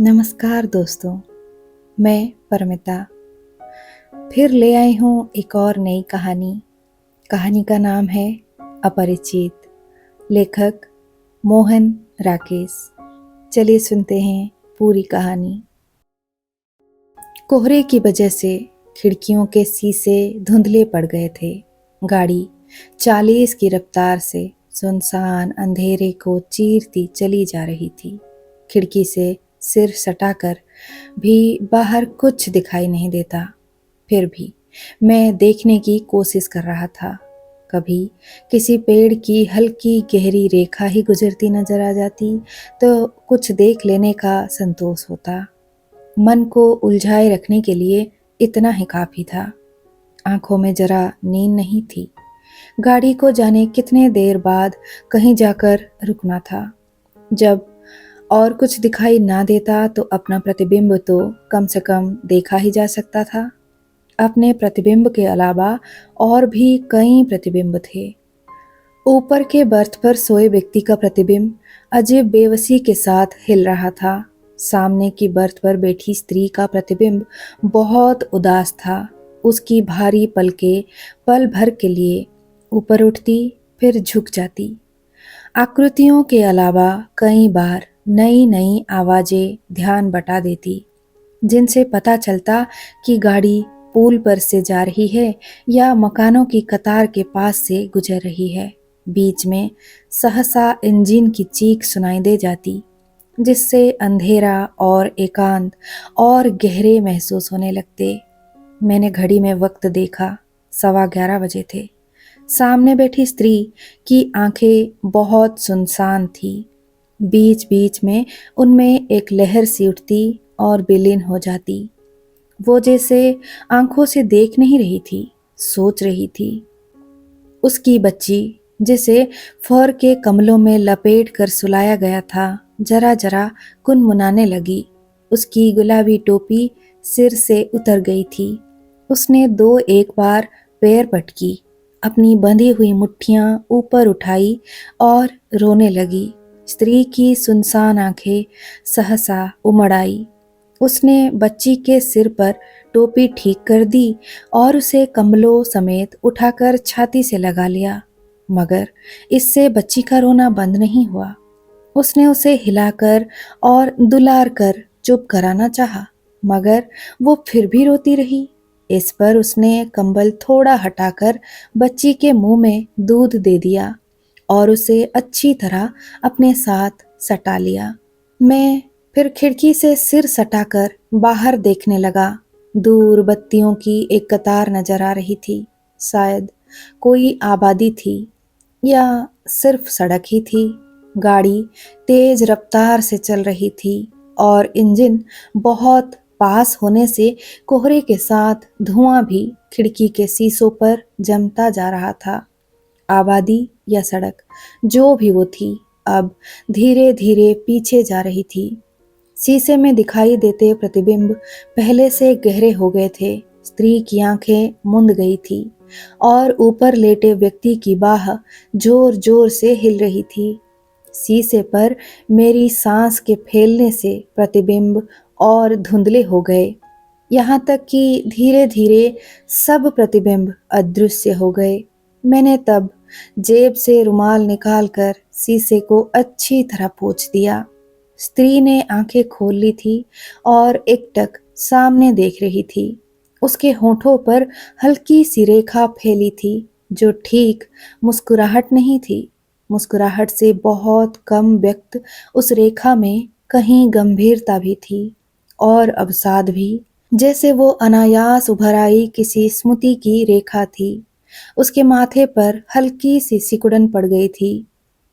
नमस्कार दोस्तों, मैं परमिता फिर ले आई हूँ एक और नई कहानी। कहानी का नाम है अपरिचित। लेखक मोहन राकेश। चलिए सुनते हैं पूरी कहानी। कोहरे की वजह से खिड़कियों के शीशे धुंधले पड़ गए थे। गाड़ी 40 की रफ्तार से सुनसान अंधेरे को चीरती चली जा रही थी। खिड़की से सिर सटाकर भी बाहर कुछ दिखाई नहीं देता। फिर भी मैं देखने की कोशिश कर रहा था। कभी किसी पेड़ की हल्की गहरी रेखा ही गुजरती नजर आ जाती तो कुछ देख लेने का संतोष होता। मन को उलझाए रखने के लिए इतना ही काफी था। आंखों में जरा नींद नहीं थी। गाड़ी को जाने कितने देर बाद कहीं जाकर रुकना था। जब और कुछ दिखाई ना देता तो अपना प्रतिबिंब तो कम से कम देखा ही जा सकता था। अपने प्रतिबिंब के अलावा और भी कई प्रतिबिंब थे। ऊपर के बर्थ पर सोए व्यक्ति का प्रतिबिंब अजीब बेबसी के साथ हिल रहा था। सामने की बर्थ पर बैठी स्त्री का प्रतिबिंब बहुत उदास था। उसकी भारी पलकें पल भर के लिए ऊपर उठती फिर झुक जाती। आकृतियों के अलावा कई बार नई नई आवाजें ध्यान बटा देती, जिनसे पता चलता कि गाड़ी पुल पर से जा रही है या मकानों की कतार के पास से गुजर रही है। बीच में सहसा इंजन की चीख सुनाई दे जाती, जिससे अंधेरा और एकांत और गहरे महसूस होने लगते। मैंने घड़ी में वक्त देखा, 11:15 बजे थे। सामने बैठी स्त्री की आंखें बहुत सुनसान थी। बीच बीच में उनमें एक लहर सी उठती और विलीन हो जाती। वो जैसे आंखों से देख नहीं रही थी, सोच रही थी। उसकी बच्ची, जिसे फर के कमलों में लपेट कर सुलाया गया था, जरा जरा कुनमुनाने लगी। उसकी गुलाबी टोपी सिर से उतर गई थी। उसने 2-1 बार पैर पटकी, अपनी बंधी हुई मुट्ठियां ऊपर उठाई और रोने लगी। स्त्री की सुनसान आंखें सहसा उमड़ आई। उसने बच्ची के सिर पर टोपी ठीक कर दी और उसे कंबलों समेत उठाकर छाती से लगा लिया। मगर इससे बच्ची का रोना बंद नहीं हुआ। उसने उसे हिलाकर और दुलार कर चुप कराना चाहा, मगर वो फिर भी रोती रही। इस पर उसने कंबल थोड़ा हटाकर बच्ची के मुंह में दूध दे दिया और उसे अच्छी तरह अपने साथ सटा लिया। मैं फिर खिड़की से सिर सटाकर बाहर देखने लगा। दूर बत्तियों की एक कतार नजर आ रही थी। शायद कोई आबादी थी या सिर्फ सड़क ही थी। गाड़ी तेज रफ्तार से चल रही थी और इंजन बहुत पास होने से कोहरे के साथ धुआं भी खिड़की के शीशों पर जमता जा रहा था। आबादी या सड़क, जो भी वो थी, अब धीरे धीरे पीछे जा रही थी। शीशे में दिखाई देते प्रतिबिंब पहले से गहरे हो गए थे। स्त्री की आंखें मुंद गई थी और ऊपर लेटे व्यक्ति की बाह जोर जोर से हिल रही थी। शीशे पर मेरी सांस के फैलने से प्रतिबिंब और धुंधले हो गए, यहाँ तक कि धीरे धीरे सब प्रतिबिंब अदृश्य हो गए। मैंने तब जेब से रुमाल निकालकर शीशे को अच्छी तरह पोंछ दिया। स्त्री ने आंखें खोल ली थी और एकटक सामने देख रही थी। उसके होठों पर हल्की सी रेखा फैली थी, जो ठीक मुस्कुराहट नहीं थी। मुस्कुराहट से बहुत कम व्यक्त उस रेखा में कहीं गंभीरता भी थी और अवसाद भी, जैसे वो अनायास उभर आई किसी स्मृति की रेखा थी। उसके माथे पर हल्की सी सिकुड़न पड़ गई थी।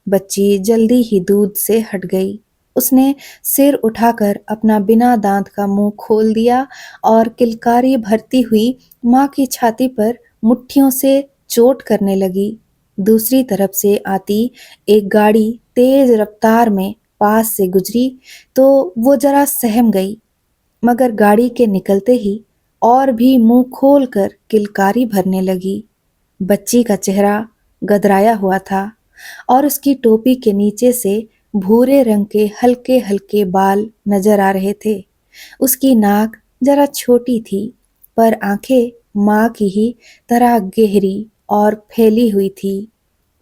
बच्ची जल्दी ही दूध से हट गई। उसने सिर उठाकर अपना बिना दांत का मुंह खोल दिया और किलकारी भरती हुई माँ की छाती पर मुट्ठियों से चोट करने लगी। दूसरी तरफ से आती एक गाड़ी तेज रफ्तार में पास से गुजरी तो वो जरा सहम गई, मगर गाड़ी के निकलते ही और भी मुंह खोलकर किलकारी भरने लगी। बच्ची का चेहरा गदराया हुआ था और उसकी टोपी के नीचे से भूरे रंग के हल्के हल्के बाल नजर आ रहे थे। उसकी नाक जरा छोटी थी, पर आंखें माँ की ही तरह गहरी और फैली हुई थी।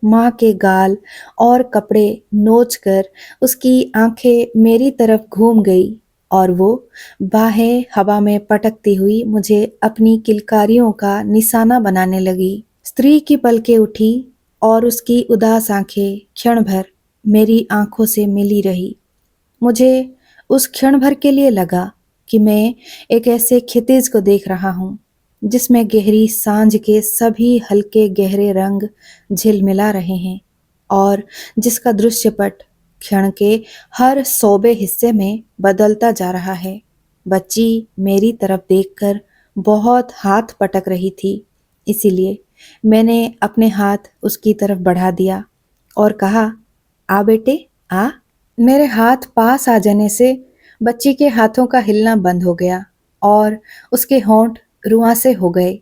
माँ के गाल और कपड़े नोचकर उसकी आंखें मेरी तरफ घूम गई और वो बाहें हवा में पटकती हुई मुझे अपनी किलकारियों का निशाना बनाने लगी। स्त्री की पलकें उठी और उसकी उदास आंखें क्षण भर मेरी आंखों से मिली रही। मुझे उस क्षण भर के लिए लगा कि मैं एक ऐसे क्षितिज को देख रहा हूँ जिसमें गहरी सांझ के सभी हल्के गहरे रंग झिलमिला रहे हैं और जिसका दृश्यपट क्षण के हर सौबे हिस्से में बदलता जा रहा है। बच्ची मेरी तरफ देखकर बहुत हाथ पटक रही थी, इसीलिए मैंने अपने हाथ उसकी तरफ बढ़ा दिया और कहा, आ बेटे आ। मेरे हाथ पास आ जाने से बच्ची के हाथों का हिलना बंद हो गया और उसके होंठ रुआंसे हो गए।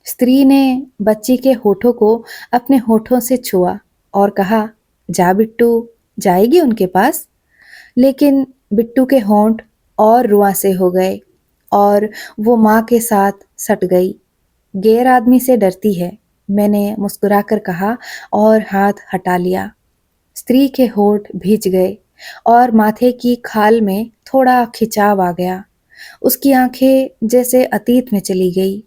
स्त्री ने बच्ची के होठों को अपने होठों से छुआ और कहा, जा बिट्टू, जाएगी उनके पास। लेकिन बिट्टू के होंठ और रुआंसे हो गए और वो माँ के साथ सट गई। गैर आदमी से डरती है, मैंने मुस्कुराकर कहा और हाथ हटा लिया। स्त्री के होठ भींच गए और माथे की खाल में थोड़ा खिंचाव आ गया। उसकी आंखें जैसे अतीत में चली गई,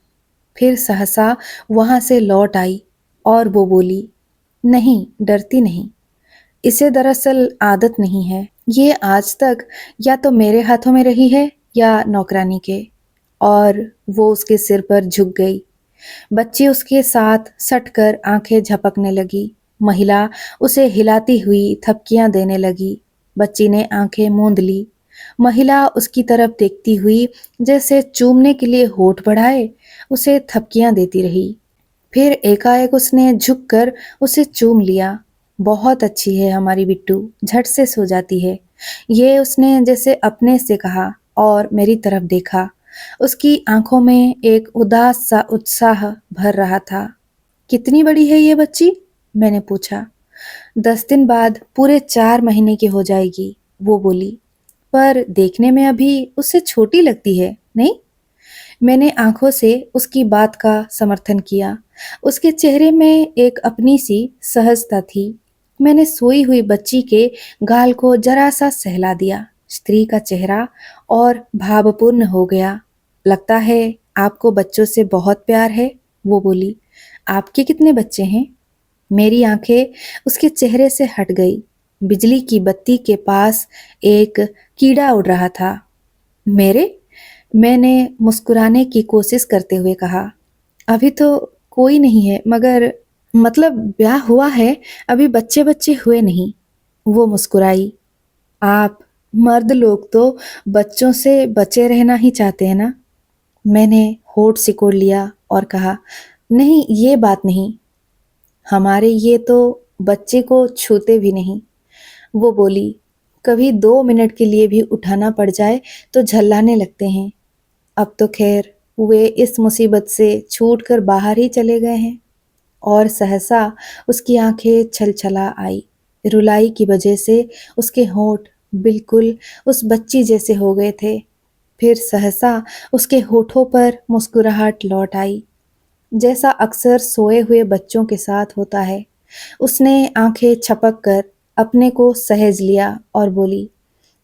फिर सहसा वहां से लौट आई और वो बोली, नहीं, डरती नहीं। इसे दरअसल आदत नहीं है। ये आज तक या तो मेरे हाथों में रही है या नौकरानी के। और वो उसके सिर पर झुक गई। बच्ची उसके साथ सटकर आंखें झपकने लगी। महिला उसे हिलाती हुई थपकियां देने लगी। बच्ची ने आंखें मूंद ली। महिला उसकी तरफ देखती हुई जैसे चूमने के लिए होठ बढ़ाए उसे थपकियां देती रही। फिर एकाएक उसने झुककर उसे चूम लिया। बहुत अच्छी है हमारी बिट्टू, झट से सो जाती है, ये उसने जैसे अपने से कहा और मेरी तरफ देखा। उसकी आंखों में एक उदास सा उत्साह भर रहा था। कितनी बड़ी है ये बच्ची? मैंने पूछा। 10 दिन बाद पूरे 4 महीने की हो जाएगी, वो बोली। पर देखने में अभी उससे छोटी लगती है, नहीं? मैंने आंखों से उसकी बात का समर्थन किया। उसके चेहरे में एक अपनी सी सहजता थी। मैंने सोई हुई बच्ची के गाल को जरा सा सहला दिया। स्त्री का चेहरा और भावपूर्ण हो गया। लगता है आपको बच्चों से बहुत प्यार है, वो बोली। आपके कितने बच्चे हैं? मेरी आंखें उसके चेहरे से हट गई। बिजली की बत्ती के पास एक कीड़ा उड़ रहा था। मेरे? मैंने मुस्कुराने की कोशिश करते हुए कहा, अभी तो कोई नहीं है, मगर मतलब ब्याह हुआ है, अभी बच्चे बच्चे हुए नहीं। वो मुस्कुराई। आप मर्द लोग तो बच्चों से बचे रहना ही चाहते हैं ना? मैंने होठ सिकोड़ लिया और कहा, नहीं, ये बात नहीं। हमारे ये तो बच्चे को छूते भी नहीं। वो बोली, कभी 2 मिनट के लिए भी उठाना पड़ जाए तो झल्लाने लगते हैं। अब तो खैर वे इस मुसीबत से छूटकर बाहर ही चले गए हैं। और सहसा उसकी आंखें छलछला आई। रुलाई की वजह से उसके होंठ बिल्कुल उस बच्ची जैसे हो गए थे। फिर सहसा उसके होठों पर मुस्कुराहट लौट आई, जैसा अक्सर सोए हुए बच्चों के साथ होता है। उसने आंखें छपक कर अपने को सहेज लिया और बोली,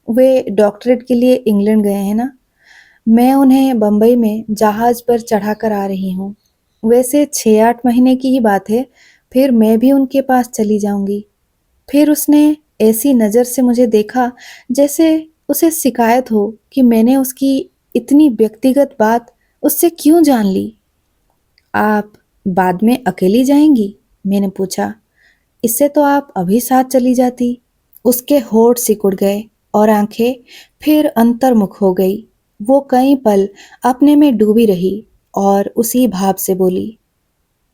वे डॉक्टरेट के लिए इंग्लैंड गए हैं ना? मैं उन्हें बंबई में जहाज पर चढ़ाकर आ रही हूँ। वैसे 6-8 महीने की ही बात है, फिर मैं भी उनके पास चली जाऊंगी। फिर उसने ऐसी नज़र से मुझे देखा जैसे उसे शिकायत हो कि मैंने उसकी इतनी व्यक्तिगत बात उससे क्यों जान ली। आप बाद में अकेली जाएंगी? मैंने पूछा। इससे तो आप अभी साथ चली जाती। उसके होठ सिकुड़ गए और आंखें फिर अंतर्मुख हो गई। वो कई पल अपने में डूबी रही और उसी भाव से बोली,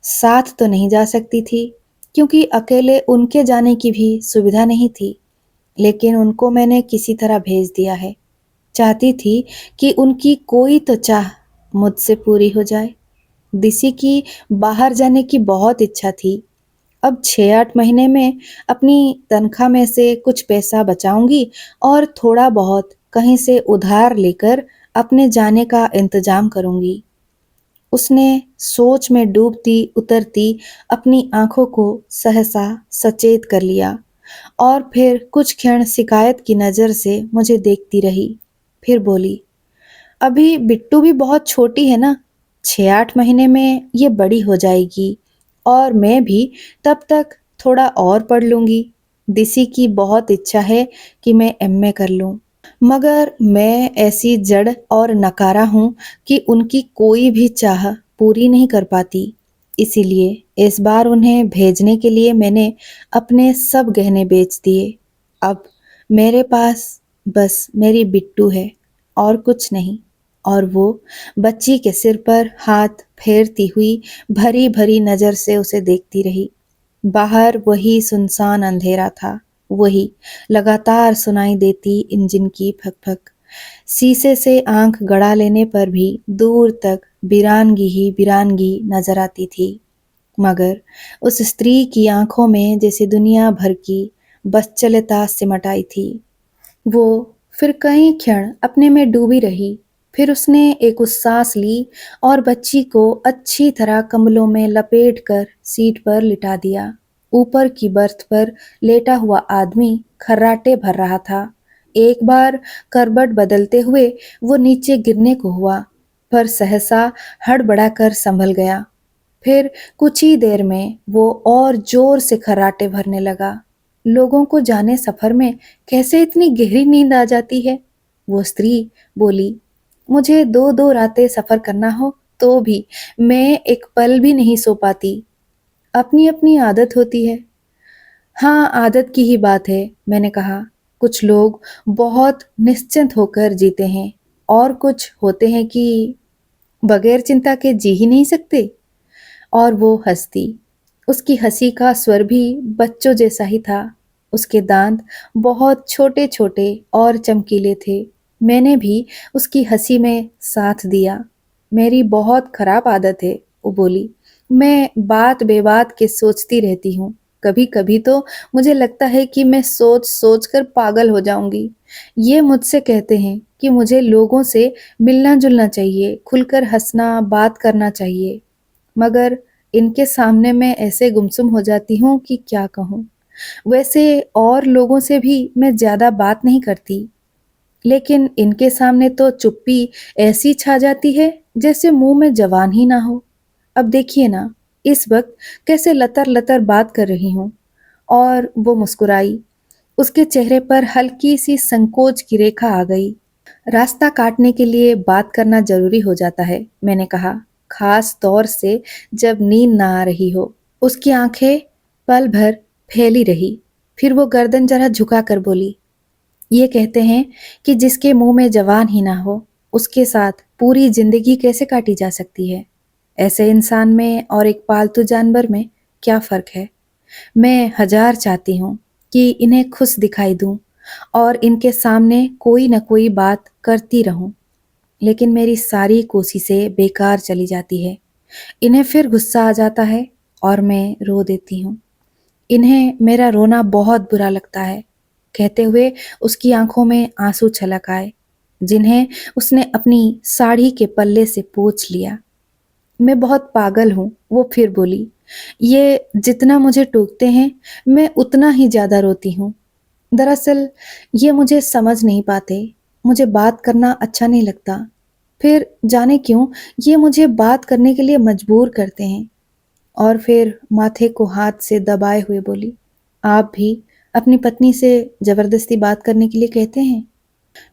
साथ तो नहीं जा सकती थी क्योंकि अकेले उनके जाने की भी सुविधा नहीं थी, लेकिन उनको मैंने किसी तरह भेज दिया है। चाहती थी कि उनकी कोई तो चाह मुझसे पूरी हो जाए। दिसी की बाहर जाने की बहुत इच्छा थी अब 6-8 महीने में अपनी तनख्वाह में से कुछ पैसा बचाऊंगी और थोड़ा बहुत कहीं से उधार लेकर अपने जाने का इंतजाम करूंगी। उसने सोच में डूबती उतरती अपनी आंखों को सहसा सचेत कर लिया और फिर कुछ क्षण शिकायत की नजर से मुझे देखती रही। फिर बोली, अभी बिट्टू भी बहुत छोटी है ना, 6-8 महीने में ये बड़ी हो जाएगी और मैं भी तब तक थोड़ा और पढ़ लूंगी। दिसी की बहुत इच्छा है कि मैं एमए कर लूं, मगर मैं ऐसी जड़ और नकारा हूं कि उनकी कोई भी चाह पूरी नहीं कर पाती। इसीलिए इस बार उन्हें भेजने के लिए मैंने अपने सब गहने बेच दिए। अब मेरे पास बस मेरी बिट्टू है और कुछ नहीं। और वो बच्ची के सिर पर हाथ फेरती हुई भरी भरी नजर से उसे देखती रही। बाहर वही सुनसान अंधेरा था, वही लगातार सुनाई देती इंजन की फक-फक। शीशे से आंख गड़ा लेने पर भी दूर तक वीरानगी ही वीरानगी नजर आती थी। मगर उस स्त्री की आंखों में जैसे दुनिया भर की बच्चलता सिमट आई थी। वो फिर कई क्षण अपने में डूबी रही। फिर उसने एक उच्छ्वास ली और बच्ची को अच्छी तरह कंबलों में लपेट कर सीट पर लिटा दिया। ऊपर की बर्थ पर लेटा हुआ आदमी खर्राटे भर रहा था। एक बार करबट बदलते हुए वो नीचे गिरने को हुआ, पर सहसा हड़बड़ाकर संभल गया। फिर कुछ ही देर में वो और जोर से खर्राटे भरने लगा। लोगों को जाने सफर में कैसे इतनी गहरी नींद आ जाती है? वो स्त्री बोली, मुझे 2-2 रातें सफर करना हो तो भी मैं एक पल भी नहीं सो पाती। अपनी अपनी आदत होती है। हाँ, आदत की ही बात है, मैंने कहा। कुछ लोग बहुत निश्चिंत होकर जीते हैं और कुछ होते हैं कि बगैर चिंता के जी ही नहीं सकते। और वो हंसती। उसकी हंसी का स्वर भी बच्चों जैसा ही था। उसके दांत बहुत छोटे छोटे और चमकीले थे। मैंने भी उसकी हंसी में साथ दिया। मेरी बहुत खराब आदत है, वो बोली। मैं बात बेबात के सोचती रहती हूँ। कभी कभी तो मुझे लगता है कि मैं सोच सोच कर पागल हो जाऊंगी। ये मुझसे कहते हैं कि मुझे लोगों से मिलना जुलना चाहिए, खुलकर हंसना बात करना चाहिए, मगर इनके सामने मैं ऐसे गुमसुम हो जाती हूँ कि क्या कहूँ। वैसे और लोगों से भी मैं ज़्यादा बात नहीं करती, लेकिन इनके सामने तो चुप्पी ऐसी छा जाती है जैसे मुंह में जबान ही ना हो। अब देखिए ना, इस वक्त कैसे लतर-लतर बात कर रही हूँ। और वो मुस्कुराई। उसके चेहरे पर हल्की सी संकोच की रेखा आ गई। रास्ता काटने के लिए बात करना ज़रूरी हो जाता है, मैंने कहा, खास तौर से जब नींद ना आ रही हो। उसकी आंखें पल भर फैली रही, फिर वो गर्दन जरा झुका कर बोली, ये कहते हैं कि जिसके मुंह में जबान ही ना हो, उसके साथ पूरी जिंदगी कैसे काटी जा सकती है? ऐसे इंसान में और एक पालतू जानवर में क्या फ़र्क है? मैं हजार चाहती हूँ कि इन्हें खुश दिखाई दूँ और इनके सामने कोई न कोई बात करती रहूँ, लेकिन मेरी सारी कोशिशें बेकार चली जाती है। इन्हें फिर गुस्सा आ जाता है और मैं रो देती हूँ। इन्हें मेरा रोना बहुत बुरा लगता है। कहते हुए उसकी आंखों में आंसू छलक आए, जिन्हें उसने अपनी साड़ी के पल्ले से पोंछ लिया। मैं बहुत पागल हूँ, वो फिर बोली। ये जितना मुझे टोकते हैं, मैं उतना ही ज़्यादा रोती हूँ। दरअसल ये मुझे समझ नहीं पाते, मुझे बात करना अच्छा नहीं लगता। फिर जाने क्यों ये मुझे बात करने के लिए मजबूर करते हैं। और फिर माथे को हाथ से दबाए हुए बोली, आप भी अपनी पत्नी से जबरदस्ती बात करने के लिए कहते हैं?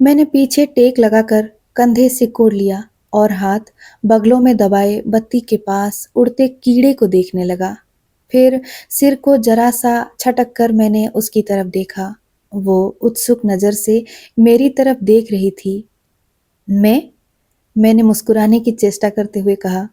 मैंने पीछे टेक लगाकर कंधे से कोड़ लिया और हाथ बगलों में दबाए बत्ती के पास उड़ते कीड़े को देखने लगा। फिर सिर को जरा सा छटक कर मैंने उसकी तरफ देखा। वो उत्सुक नजर से मेरी तरफ देख रही थी। मैं मैंने मुस्कुराने की चेष्टा करते हुए कहा,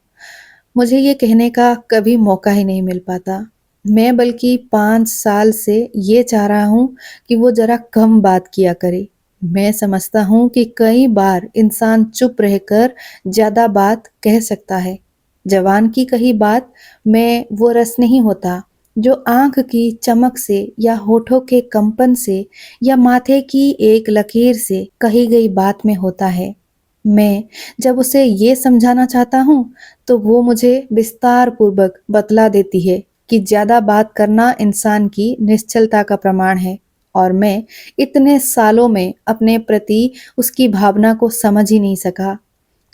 मुझे ये कहने का कभी मौका ही नहीं मिल पाता। मैं बल्कि 5 साल से ये चाह रहा हूँ कि वो ज़रा कम बात किया करे। मैं समझता हूँ कि कई बार इंसान चुप रहकर ज़्यादा बात कह सकता है। ज़बान की कही बात में वो रस नहीं होता जो आंख की चमक से या होठों के कंपन से या माथे की एक लकीर से कही गई बात में होता है। मैं जब उसे ये समझाना चाहता हूँ तो वो मुझे विस्तार पूर्वक बतला देती है कि ज्यादा बात करना इंसान की निश्चलता का प्रमाण है, और मैं इतने सालों में अपने प्रति उसकी भावना को समझ ही नहीं सका।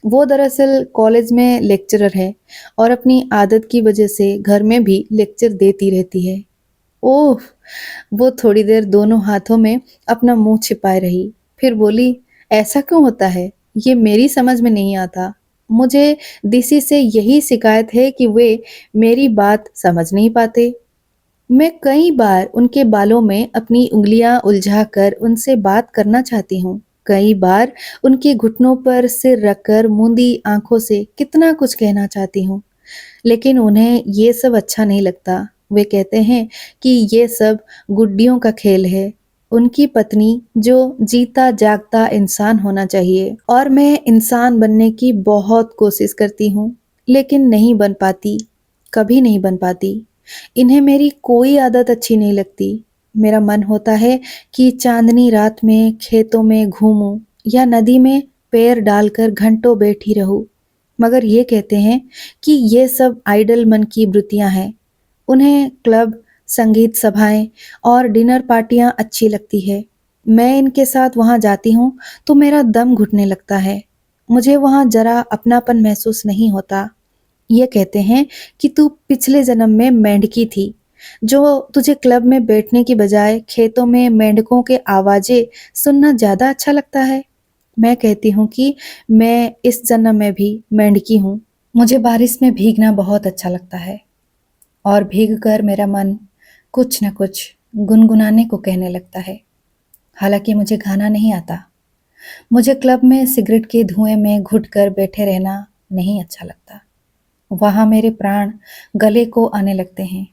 वो दरअसल कॉलेज में लेक्चरर है और अपनी आदत की वजह से घर में भी लेक्चर देती रहती है। ओह! वो थोड़ी देर दोनों हाथों में अपना मुंह छिपाए रही, फिर बोली, ऐसा क्यों होता है? ये मेरी समझ में नहीं आता। मुझे डीसी से यही शिकायत है कि वे मेरी बात समझ नहीं पाते। मैं कई बार उनके बालों में अपनी उंगलियां उलझाकर उनसे बात करना चाहती हूँ। कई बार उनके घुटनों पर सिर रखकर मूंदी आंखों से कितना कुछ कहना चाहती हूँ, लेकिन उन्हें ये सब अच्छा नहीं लगता। वे कहते हैं कि ये सब गुड्डियों का खेल है। उनकी पत्नी जो जीता जागता इंसान होना चाहिए, और मैं इंसान बनने की बहुत कोशिश करती हूँ, लेकिन नहीं बन पाती, कभी नहीं बन पाती। इन्हें मेरी कोई आदत अच्छी नहीं लगती। मेरा मन होता है कि चांदनी रात में खेतों में घूमूं या नदी में पैर डालकर घंटों बैठी रहूं, मगर ये कहते हैं कि ये सब आइडल मन की वृत्तियां हैं। उन्हें क्लब, संगीत सभाएं और डिनर पार्टियां अच्छी लगती है। मैं इनके साथ वहां जाती हूँ तो मेरा दम घुटने लगता है। मुझे वहां जरा अपनापन महसूस नहीं होता। ये कहते हैं कि तू पिछले जन्म में मेंढकी थी, जो तुझे क्लब में बैठने की बजाय खेतों में मेंढकों के आवाजें सुनना ज्यादा अच्छा लगता है। मैं कहती हूँ कि मैं इस जन्म में भी मेंढकी हूँ। मुझे बारिश में भीगना बहुत अच्छा लगता है, और भीगकर मेरा मन कुछ न कुछ गुनगुनाने को कहने लगता है। हालांकि मुझे गाना नहीं आता। मुझे क्लब में सिगरेट के धुएं में घुटकर बैठे रहना नहीं अच्छा लगता। वहां मेरे प्राण गले को आने लगते हैं।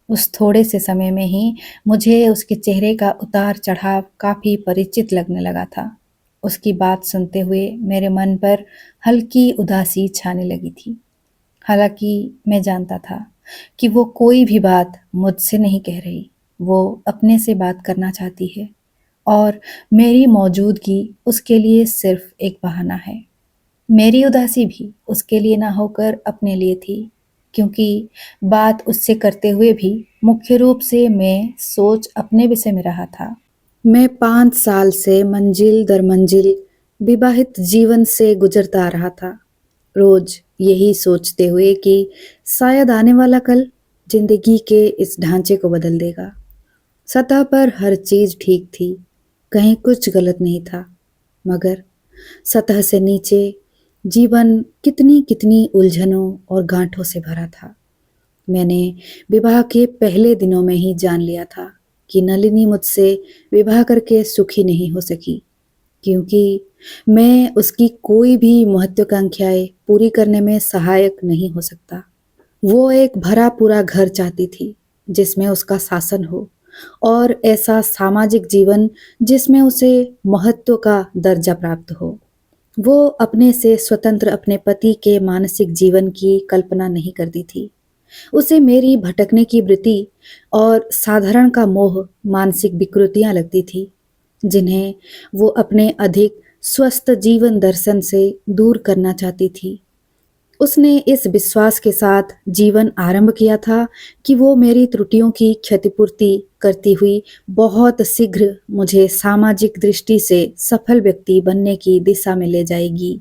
उस थोड़े से समय में ही मुझे उसके चेहरे का उतार चढ़ाव काफी परिचित लगने लगा था। उसकी बात सुनते हुए मेरे मन पर हल्की उदासी छाने लगी थी। हालांकि मैं जानता था कि वो कोई भी बात मुझसे नहीं कह रही, वो अपने से बात करना चाहती है, और मेरी मौजूदगी उसके लिए सिर्फ एक बहाना है। मेरी उदासी भी उसके लिए ना होकर अपने लिए थी, क्योंकि बात उससे करते हुए भी मुख्य रूप से मैं सोच अपने विषय में रहा था। मैं 5 साल से मंजिल दर मंजिल विवाहित जीवन से गुजरता आ रहा था, रोज यही सोचते हुए कि शायद आने वाला कल जिंदगी के इस ढांचे को बदल देगा। सतह पर हर चीज ठीक थी, कहीं कुछ गलत नहीं था, मगर सतह से नीचे जीवन कितनी कितनी उलझनों और गांठों से भरा था। मैंने विवाह के पहले दिनों में ही जान लिया था कि नलिनी मुझसे विवाह करके सुखी नहीं हो सकी, क्योंकि मैं उसकी कोई भी महत्वाकांक्षाएं पूरी करने में सहायक नहीं हो सकता। वो एक भरा पूरा घर चाहती थी जिसमें उसका शासन हो, और ऐसा सामाजिक जीवन जिसमें उसे महत्व का दर्जा प्राप्त हो। वो अपने से स्वतंत्र अपने पति के मानसिक जीवन की कल्पना नहीं करती थी। उसे मेरी भटकने की वृत्ति और साधारण का मोह मानसिक विकृतियां लगती थी, जिन्हें वो अपने अधिक स्वस्थ जीवन दर्शन से दूर करना चाहती थी। उसने इस विश्वास के साथ जीवन आरंभ किया था कि वो मेरी त्रुटियों की क्षतिपूर्ति करती हुई बहुत शीघ्र मुझे सामाजिक दृष्टि से सफल व्यक्ति बनने की दिशा में ले जाएगी।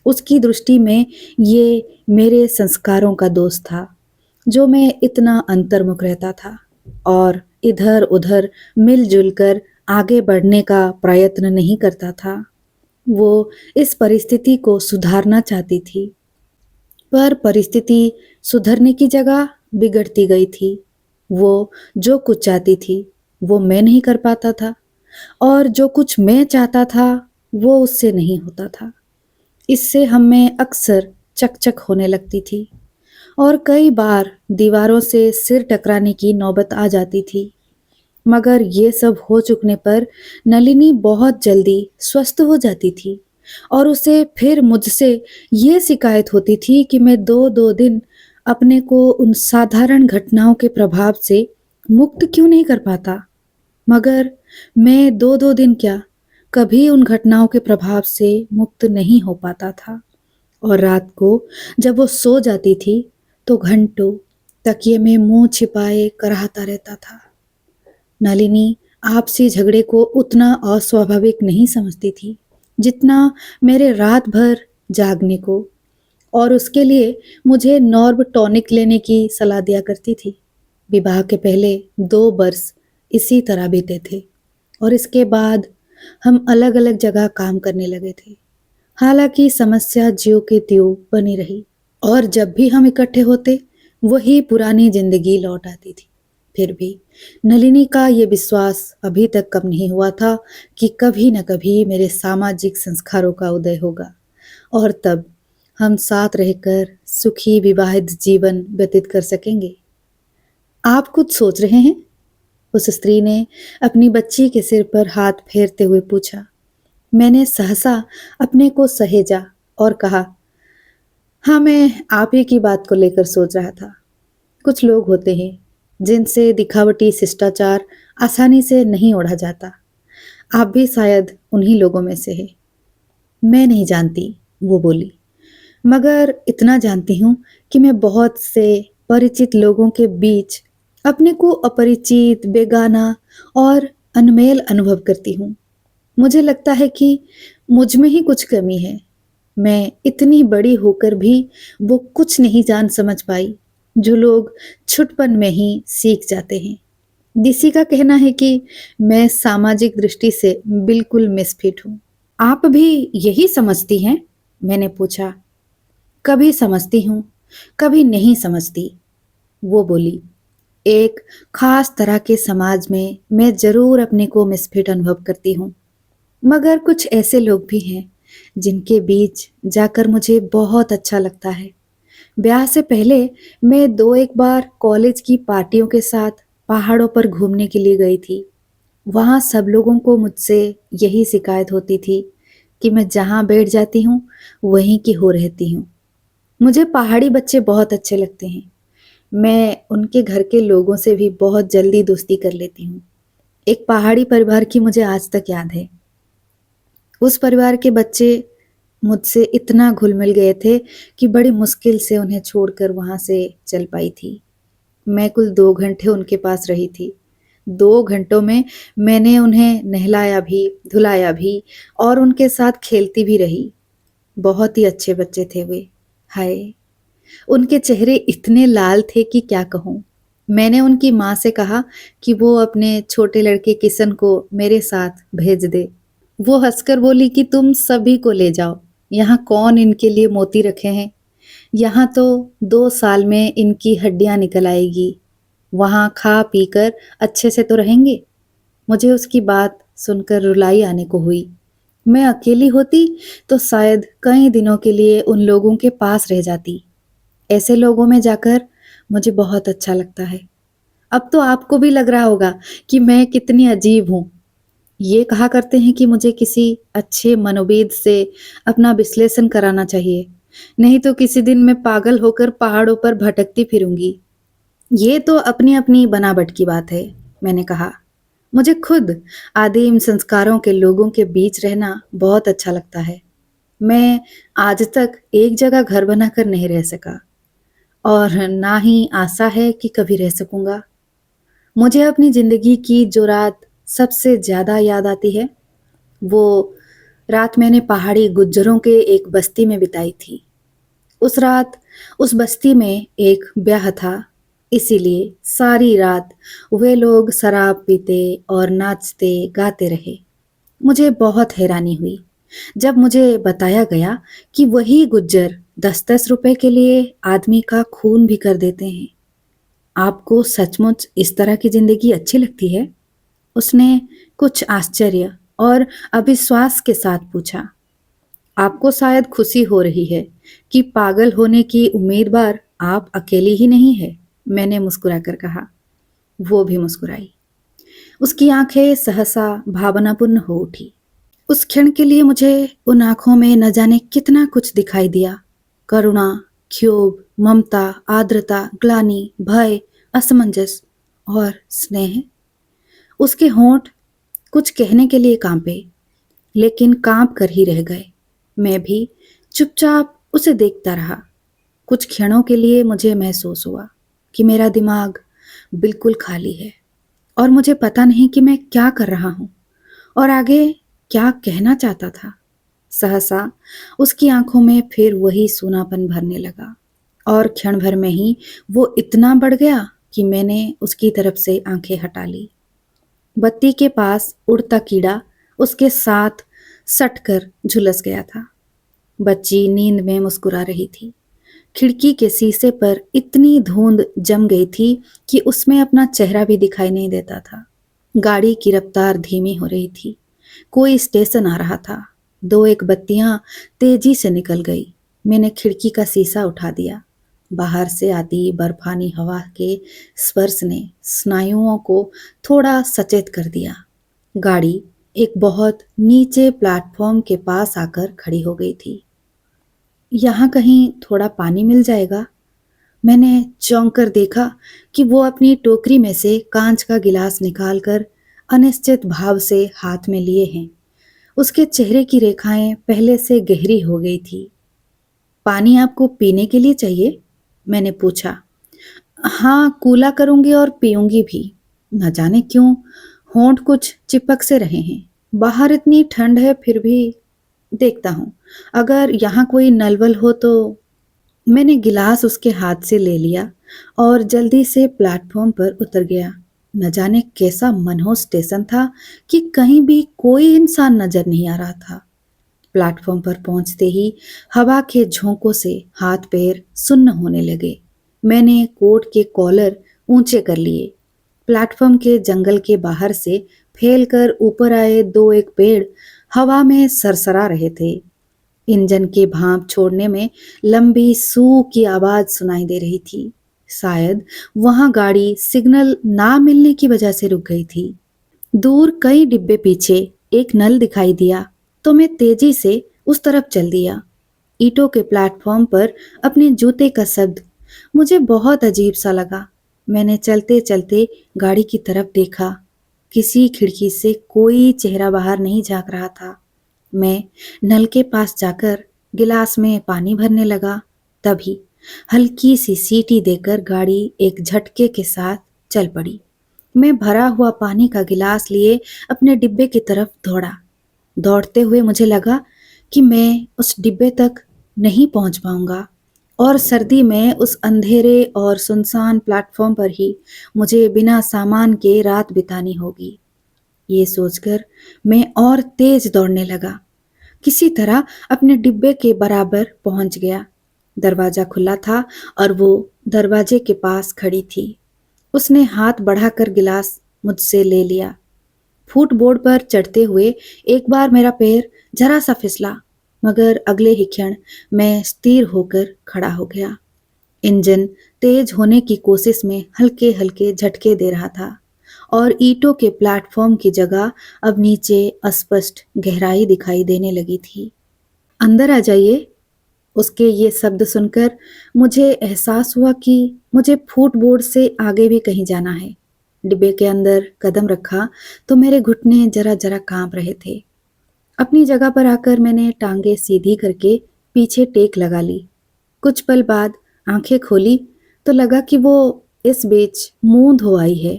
उसकी दृष्टि में ये मेरे संस्कारों का दोष था, जो मैं इतना अंतर्मुख रहता था और इधर उधर मिलजुल कर आगे बढ़ने का प्रयत्न नहीं करता था। वो इस परिस्थिति को सुधारना चाहती थी, पर परिस्थिति सुधरने की जगह बिगड़ती गई थी। वो जो कुछ चाहती थी वो मैं नहीं कर पाता था, और जो कुछ मैं चाहता था वो उससे नहीं होता था। इससे हम में अक्सर चकचक होने लगती थी, और कई बार दीवारों से सिर टकराने की नौबत आ जाती थी। मगर ये सब हो चुकने पर नलिनी बहुत जल्दी स्वस्थ हो जाती थी, और उसे फिर मुझसे ये शिकायत होती थी कि मैं दो दो दिन अपने को उन साधारण घटनाओं के प्रभाव से मुक्त क्यों नहीं कर पाता? मगर मैं 2-2 दिन क्या, कभी उन घटनाओं के प्रभाव से मुक्त नहीं हो पाता था और रात को जब वो सो जाती थी, तो घंटों तकिए में मुँह छिपाए कराहता रहता था। नलिनी आपसी झगड़े को उतना अस्वाभाविक नहीं समझती थी, जितना मेरे रात भर जागने को, और उसके लिए मुझे नॉर्ब टॉनिक लेने की सलाह दिया करती थी। विवाह के पहले 2 वर्ष इसी तरह बीते थे और इसके बाद हम अलग-अलग जगह काम करने लगे थे। हालांकि समस्या ज्यों की त्यों बनी रही और जब भी हम इकट्ठे होते, वही पुरानी जिंदगी लौट आती थी। फिर भी नलिनी का ये विश्वास अभी तक कम नहीं हुआ था कि कभी न कभी मेरे सामाजिक संस्कारों का उदय होगा और तब हम साथ रहकर सुखी विवाहित जीवन व्यतीत कर सकेंगे। आप कुछ सोच रहे हैं? उस स्त्री ने अपनी बच्ची के सिर पर हाथ फेरते हुए पूछा। मैंने सहसा अपने को सहेजा और कहा, हाँ, मैं आप ही की बात को लेकर सोच रहा था। कुछ लोग होते हैं जिनसे दिखावटी शिष्टाचार आसानी से नहीं ओढ़ा जाता। आप भी शायद उन्हीं लोगों में से हैं। मैं नहीं जानती, वो बोली, मगर इतना जानती हूँ कि मैं बहुत से परिचित लोगों के बीच अपने को अपरिचित, बेगाना और अनमेल अनुभव करती हूँ। मुझे लगता है कि मुझ में ही कुछ कमी है। मैं इतनी बड़ी होकर भी वो कुछ नहीं जान समझ पाई जो लोग छुटपन में ही सीख जाते हैं। किसी का कहना है कि मैं सामाजिक दृष्टि से बिल्कुल मिसफिट हूँ। आप भी यही समझती हैं? मैंने पूछा। कभी समझती हूँ, कभी नहीं समझती, वो बोली। एक खास तरह के समाज में मैं जरूर अपने को मिसफिट अनुभव करती हूँ, मगर कुछ ऐसे लोग भी हैं जिनके बीच जाकर मुझे बहुत अच्छा लगता है। ब्याह से पहले मैं 2-1 बार कॉलेज की पार्टियों के साथ पहाड़ों पर घूमने के लिए गई थी। वहाँ सब लोगों को मुझसे यही शिकायत होती थी कि मैं जहाँ बैठ जाती हूँ, वहीं की हो रहती हूँ। मुझे पहाड़ी बच्चे बहुत अच्छे लगते हैं। मैं उनके घर के लोगों से भी बहुत जल्दी दोस्ती कर लेती हूँ। एक पहाड़ी परिवार की मुझे आज तक याद है। उस परिवार के बच्चे मुझसे इतना घुल-मिल गए थे कि बड़ी मुश्किल से उन्हें छोड़कर वहाँ से चल पाई थी। मैं कुल 2 घंटे उनके पास रही थी। 2 घंटों में मैंने उन्हें नहलाया भी, धुलाया भी और उनके साथ खेलती भी रही। बहुत ही अच्छे बच्चे थे वे। हाय! उनके चेहरे इतने लाल थे कि क्या कहूँ। मैंने उनकी माँ से कहा कि वो अपने छोटे लड़के किशन को मेरे साथ भेज दे। वो हंसकर बोली कि तुम सभी को ले जाओ, यहाँ कौन इनके लिए मोती रखे हैं। यहाँ तो 2 साल में इनकी हड्डियाँ निकल आएगी, वहाँ खा पी कर अच्छे से तो रहेंगे। मुझे उसकी बात सुनकर रुलाई आने को हुई। मैं अकेली होती तो शायद कई दिनों के लिए उन लोगों के पास रह जाती। ऐसे लोगों में जाकर मुझे बहुत अच्छा लगता है। अब तो आपको भी लग रहा होगा कि मैं कितनी अजीब हूँ। ये कहा करते हैं कि मुझे किसी अच्छे मनोविद से अपना विश्लेषण कराना चाहिए, नहीं तो किसी दिन मैं पागल होकर पहाड़ों पर भटकती फिरूंगी। ये तो अपनी-अपनी बनावट की बात है, मैंने कहा। मुझे खुद आदिम संस्कारों के लोगों के बीच रहना बहुत अच्छा लगता है। मैं आज तक एक जगह घर बनाकर नहीं रह सका और ना ही आशा है कि कभी रह सकूंगा। मुझे अपनी जिंदगी की जो रात सबसे ज्यादा याद आती है, वो रात मैंने पहाड़ी गुज्जरों के एक बस्ती में बिताई थी। उस रात उस बस्ती में एक ब्याह था, इसीलिए सारी रात वे लोग शराब पीते और नाचते गाते रहे। मुझे बहुत हैरानी हुई जब मुझे बताया गया कि वही गुज्जर 10-10 रुपए के लिए आदमी का खून भी कर देते हैं। आपको सचमुच इस तरह की जिंदगी अच्छी लगती है? उसने कुछ आश्चर्य और अविश्वास के साथ पूछा। आपको शायद खुशी हो रही है कि पागल होने की उम्मीदवार आप अकेली ही नहीं है, मैंने मुस्कुराकर कहा। वो भी मुस्कुराई। उसकी आंखें सहसा भावनापूर्ण हो उठी। उस क्षण के लिए मुझे उन आंखों में न जाने कितना कुछ दिखाई दिया। करुणा, क्षोभ, ममता, आर्द्रता, ग्लानि, भय, असमंजस और स्नेह। उसके होंठ कुछ कहने के लिए कांपे, लेकिन कांप कर ही रह गए। मैं भी चुपचाप उसे देखता रहा। कुछ क्षणों के लिए मुझे महसूस हुआ कि मेरा दिमाग बिल्कुल खाली है और मुझे पता नहीं कि मैं क्या कर रहा हूँ और आगे क्या कहना चाहता था। सहसा उसकी आंखों में फिर वही सूनापन भरने लगा और क्षण भर में ही वो इतना बढ़ गया कि मैंने उसकी तरफ से आंखें हटा ली। बत्ती के पास उड़ता कीड़ा उसके साथ सटकर झुलस गया था। बच्ची नींद में मुस्कुरा रही थी। खिड़की के शीशे पर इतनी धुंध जम गई थी कि उसमें अपना चेहरा भी दिखाई नहीं देता था। गाड़ी की रफ्तार धीमी हो रही थी। कोई स्टेशन आ रहा था। दो एक बत्तियां तेजी से निकल गई। मैंने खिड़की का शीशा उठा दिया। बाहर से आती बर्फानी हवा के स्पर्श ने स्नायुओं को थोड़ा सचेत कर दिया। गाड़ी एक बहुत नीचे प्लेटफॉर्म के पास आकर खड़ी हो गई थी। यहाँ कहीं थोड़ा पानी मिल जाएगा? मैंने चौंक कर देखा कि वो अपनी टोकरी में से कांच का गिलास निकालकर अनिश्चित भाव से हाथ में लिए हैं। उसके चेहरे की रेखाएं पहले से गहरी हो गई थी। पानी आपको पीने के लिए चाहिए? मैंने पूछा। हाँ, कूला करूंगी और पीऊंगी भी। न जाने क्यों होंठ कुछ चिपक से रहे हैं। बाहर इतनी ठंड है, फिर भी देखता हूँ अगर यहाँ कोई नलवल हो तो। मैंने गिलास उसके हाथ से ले लिया और जल्दी से प्लेटफॉर्म पर उतर गया। न जाने कैसा मनहूस स्टेशन था कि कहीं भी कोई इंसान नजर नहीं आ रहा था। प्लेटफॉर्म पर पहुंचते ही हवा के झोंकों से हाथ पैर सुन्न होने लगे। मैंने कोट के कॉलर ऊंचे कर लिए। प्लेटफॉर्म के जंगल के बाहर से फैलकर ऊपर आए दो एक पेड़ हवा में सरसरा रहे थे। इंजन के भाप छोड़ने में लंबी सू की आवाज सुनाई दे रही थी। शायद वहां गाड़ी सिग्नल ना मिलने की वजह से रुक गई थी। दूर कई डिब्बे पीछे एक नल दिखाई दिया तो मैं तेजी से उस तरफ चल दिया। ईंटों के प्लेटफॉर्म पर अपने जूते का शब्द मुझे बहुत अजीब सा लगा। मैंने चलते चलते गाड़ी की तरफ देखा। किसी खिड़की से कोई चेहरा बाहर नहीं झांक रहा था। मैं नल के पास जाकर गिलास में पानी भरने लगा। तभी हल्की सी सीटी देकर गाड़ी एक झटके के साथ चल पड़ी। मैं भरा हुआ पानी का गिलास लिए अपने डिब्बे की तरफ दौड़ा। दौड़ते हुए मुझे लगा कि मैं उस डिब्बे तक नहीं पहुंच पाऊंगा और सर्दी में उस अंधेरे और सुनसान प्लेटफॉर्म पर ही मुझे बिना सामान के रात बितानी होगी। ये सोचकर मैं और तेज दौड़ने लगा। किसी तरह अपने डिब्बे के बराबर पहुंच गया। दरवाजा खुला था और वो दरवाजे के पास खड़ी थी। उसने हाथ बढ़ाकर गिलास मुझसे ले लिया। फुटबोर्ड पर चढ़ते हुए एक बार मेरा पैर जरा सा फिसला, मगर अगले ही क्षण मैं स्थिर होकर खड़ा हो गया। इंजन तेज होने की कोशिश में हल्के हल्के झटके दे रहा था और ईंटों के प्लेटफॉर्म की जगह अब नीचे अस्पष्ट गहराई दिखाई देने लगी थी। अंदर आ जाइए। उसके ये शब्द सुनकर मुझे एहसास हुआ कि मुझे फुटबोर्ड से आगे भी कहीं जाना है। डिब्बे के अंदर कदम रखा तो मेरे घुटने जरा जरा कांप रहे थे। अपनी जगह पर आकर मैंने टांगे सीधी करके पीछे टेक लगा ली। कुछ पल बाद आंखें खोली तो लगा कि वो इस बीच मुंह धो आई है।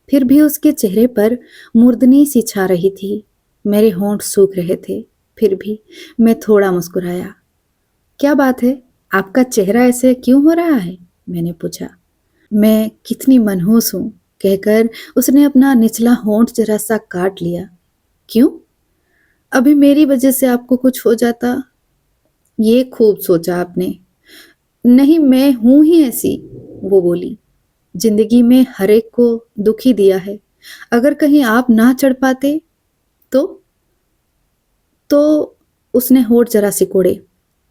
फिर भी उसके चेहरे पर मूर्धनी सी छा रही थी। मेरे होंठ सूख रहे थे, फिर भी मैं थोड़ा मुस्कुराया। क्या बात है, आपका चेहरा ऐसे क्यों हो रहा है? मैंने पूछा। मैं कितनी मनहूस हूं, कहकर उसने अपना निचला होंठ जरा सा काट लिया। क्यों? अभी मेरी वजह से आपको कुछ हो जाता। ये खूब सोचा आपने। नहीं, मैं हूं ही ऐसी, वो बोली। जिंदगी में हर एक को दुख ही दिया है। अगर कहीं आप ना चढ़ पाते तो तो उसने होठ जरा सिकोड़े।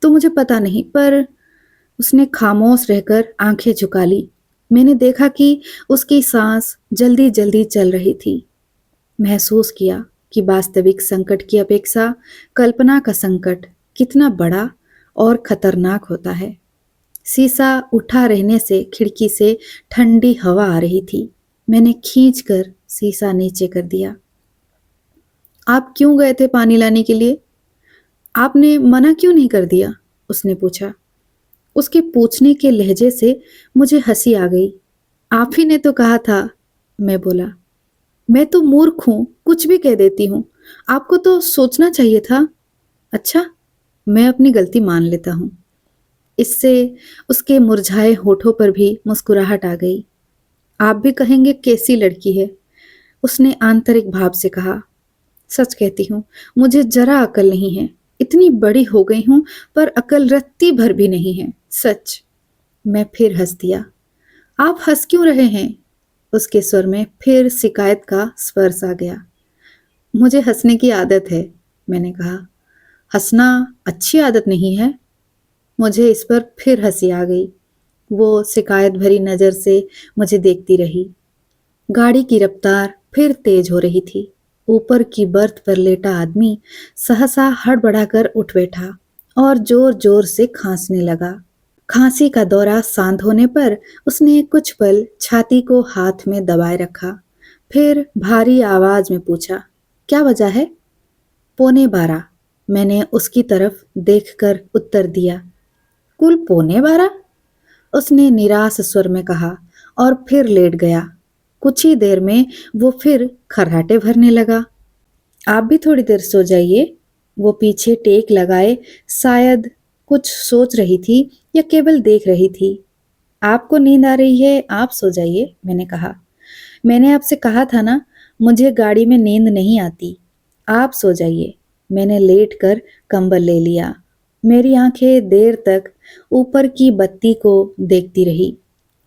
तो मुझे पता नहीं, पर उसने खामोश रहकर आंखें झुका ली। मैंने देखा कि उसकी सांस जल्दी जल्दी चल रही थी। महसूस किया कि वास्तविक संकट की अपेक्षा कल्पना का संकट कितना बड़ा और खतरनाक होता है। शीशा उठा रहने से खिड़की से ठंडी हवा आ रही थी। मैंने खींचकर शीशा नीचे कर दिया। आप क्यों गए थे पानी लाने के लिए? आपने मना क्यों नहीं कर दिया? उसने पूछा। उसके पूछने के लहजे से मुझे हंसी आ गई। आप ही ने तो कहा था, मैं बोला। मैं तो मूर्ख हूं, कुछ भी कह देती हूं। आपको तो सोचना चाहिए था। अच्छा, मैं अपनी गलती मान लेता हूं। इससे उसके मुरझाए होठों पर भी मुस्कुराहट आ गई। आप भी कहेंगे कैसी लड़की है, उसने आंतरिक भाव से कहा। सच कहती हूँ, मुझे जरा अकल नहीं है। इतनी बड़ी हो गई हूं पर अकल रत्ती भर भी नहीं है, सच। मैं फिर हंस दिया। आप हंस क्यों रहे हैं? उसके स्वर में फिर शिकायत का स्पर्श आ गया। मुझे हंसने की आदत है, मैंने कहा। हंसना अच्छी आदत नहीं है। मुझे इस पर फिर हंसी आ गई। वो शिकायत भरी नजर से मुझे देखती रही। गाड़ी की रफ्तार फिर तेज हो रही थी। ऊपर की बर्थ पर लेटा आदमी सहसा हड़बड़ाकर उठ बैठा और जोर जोर से खांसने लगा। खांसी का दौरा शांत होने पर उसने कुछ पल छाती को हाथ में दबाए रखा। फिर भारी आवाज में पूछा, क्या वजह है? 11:15, मैंने उसकी तरफ देखकर उत्तर दिया। कुल 11:15? उसने निराश स्वर में कहा और फिर लेट गया। कुछ ही देर में वो फिर खर्राटे भरने लगा। आप भी थोड़ी देर सो जाइए। वो पीछे टेक लगाए शायद कुछ सोच रही थी या केवल देख रही थी। आपको नींद आ रही है, आप सो जाइए, मैंने कहा। मैंने आपसे कहा था ना, मुझे गाड़ी में नींद नहीं आती। आप सो जाइए। मैंने लेट कर कंबल ले लिया। मेरी आंखें देर तक ऊपर की बत्ती को देखती रही,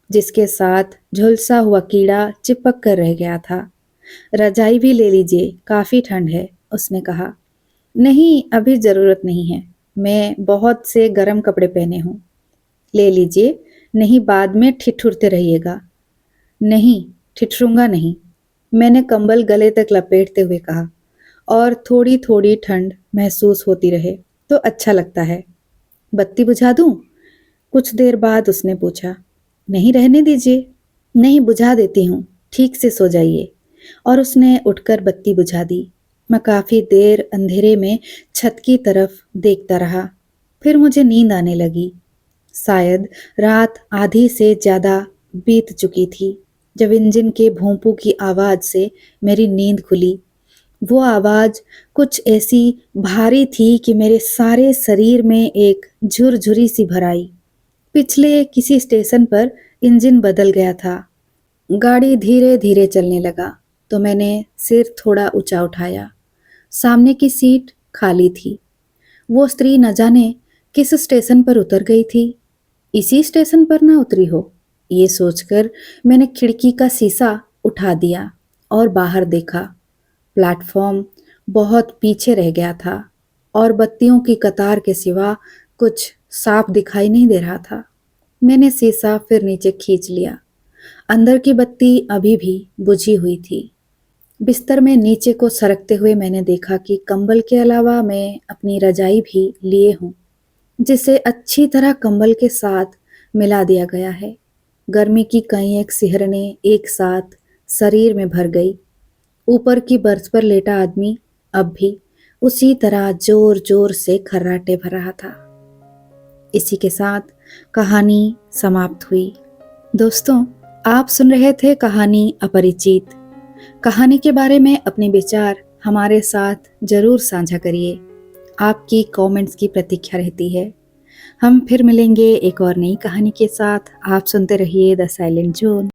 जिसके साथ झुलसा हुआ कीड़ा चिपक कर रह गया था। रजाई भी ले लीजिए, काफी ठंड है, उसने कहा। नहीं, अभी जरूरत नहीं है। मैं बहुत से गर्म कपड़े पहने हूं। ले लीजिए, नहीं बाद में ठिठुरते रहिएगा। नहीं, ठिठुरूंगा नहीं, मैंने कंबल गले तक लपेटते हुए कहा। और थोड़ी थोड़ी ठंड महसूस होती रहे तो अच्छा लगता है। बत्ती बुझा दूं? कुछ देर बाद उसने पूछा। नहीं, रहने दीजिए। नहीं, बुझा देती हूँ, ठीक से सो जाइए। और उसने उठकर बत्ती बुझा दी। मैं काफी देर अंधेरे में छत की तरफ देखता रहा। फिर मुझे नींद आने लगी। शायद रात आधी से ज्यादा बीत चुकी थी जब इंजन के भोंपू की आवाज से मेरी नींद खुली। वो आवाज कुछ ऐसी भारी थी कि मेरे सारे शरीर में एक झुरझुरी सी भर आई। पिछले किसी स्टेशन पर इंजन बदल गया था। गाड़ी धीरे धीरे चलने लगा तो मैंने सिर थोड़ा ऊंचा उठाया। सामने की सीट खाली थी। वो स्त्री न जाने किस स्टेशन पर उतर गई थी। इसी स्टेशन पर ना उतरी हो, ये सोचकर मैंने खिड़की का शीशा उठा दिया और बाहर देखा। प्लेटफॉर्म बहुत पीछे रह गया था और बत्तियों की कतार के सिवा कुछ साफ दिखाई नहीं दे रहा था। मैंने शीशा फिर नीचे खींच लिया। अंदर की बत्ती अभी भी बुझी हुई थी। बिस्तर में नीचे को सरकते हुए मैंने देखा कि कंबल के अलावा मैं अपनी रजाई भी लिए हूँ, जिसे अच्छी तरह कंबल के साथ मिला दिया गया है। गर्मी की कई एक सिहरनें एक साथ शरीर में भर गई। ऊपर की बर्थ पर लेटा आदमी अब भी उसी तरह जोर जोर से खर्राटे भर रहा था। इसी के साथ कहानी समाप्त हुई। दोस्तों, आप सुन रहे थे कहानी अपरिचित। कहानी के बारे में अपने विचार हमारे साथ जरूर साझा करिए। आपकी कमेंट्स की प्रतीक्षा रहती है। हम फिर मिलेंगे एक और नई कहानी के साथ। आप सुनते रहिए द साइलेंट जोन।